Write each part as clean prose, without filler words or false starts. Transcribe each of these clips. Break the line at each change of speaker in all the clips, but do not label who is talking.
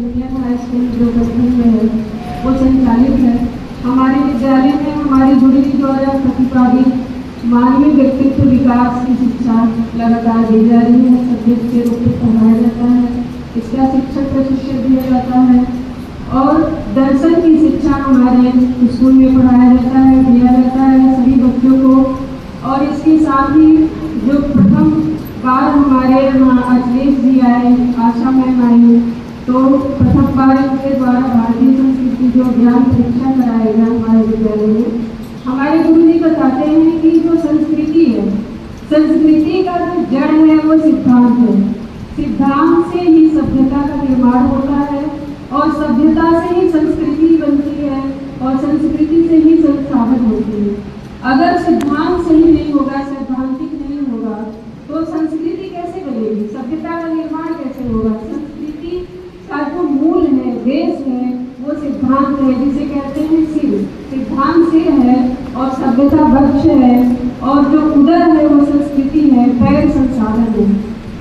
Junior high school जो बचपन में है वो संचालित है। हमारे विद्यालय में हमारी जुड़ी द्वारा प्रतिपादित मानवीय व्यक्तित्व विकास की शिक्षा लगातार दी जा रही है। सब्जेक्ट के रूप में पढ़ाया जाता है, इसका शिक्षक प्रशिक्षण दिया जाता है और दर्शन की शिक्षा हमारे स्कूल में पढ़ाया जाता है, दिया जाता है सभी बच्चों को। और इसके साथ ही जो प्रथम बार हमारे यहाँ अखिलेश जी आए, आशा मैम आई, तो प्रथम बार उनके द्वारा भारतीय संस्कृति जो ज्ञान परीक्षा कराएगा हमारे विद्यालय में। हमारे गुरु जी बताते हैं कि जो संस्कृति है, संस्कृति का जो जड़ है वो सिद्धांत है। सिद्धांत से ही सभ्यता का निर्माण होता है और सभ्यता से ही संस्कृति बनती है और संस्कृति से ही संसाधन होती है। अगर सिद्धांत सही नहीं होगा, सैद्धांतिक नहीं होगा, तो संस्कृति कैसे बनेगी, सभ्यता का निर्माण कैसे होगा। संस्कृति का जो मूल है, बेस है, वो सिद्धांत है, जिसे कहते हैं सिर। सिद्धांत सिर है और सभ्यता वृक्ष है और जो उदर है वो संस्कृति है, पैर संसाधन है।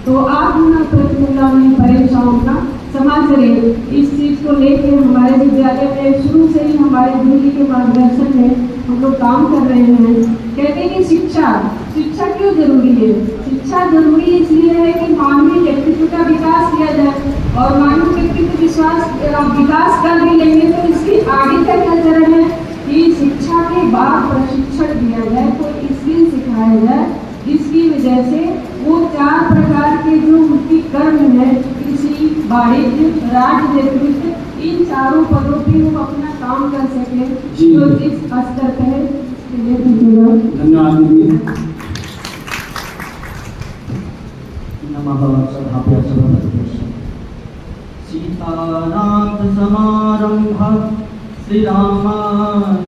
तो आप ना प्रतिमूल्य परेशान का समाज करें। इस चीज़ को लेकर हमारे विद्यालय में शुरू से ही हमारे गुरु जी के मार्गदर्शन में हम लोग काम कर रहे हैं। कहते हैं कि शिक्षा क्यों जरूरी है? शिक्षा जरूरी इसलिए है कि मानवीय व्यक्तित्व का विकास किया जाए और मानवीय व्यक्तित्व विकास कर भी लेंगे तो इसके आगे का क्या चरण है कि शिक्षा के बाद प्रशिक्षण दिया जाए, कोई स्किल सिखाया जाए जिसकी वजह से वो 4 प्रकार के जो उनकी कर्म है, कृषि, वाणिज्य, राज नेतृत्व, इन चारों पदों पे वो अपना काम कर सके जो जिस स्तर पे है।
धन्यवाद दीदी। नमः सभाभ्यः सीतानाथ समारंभ श्री राम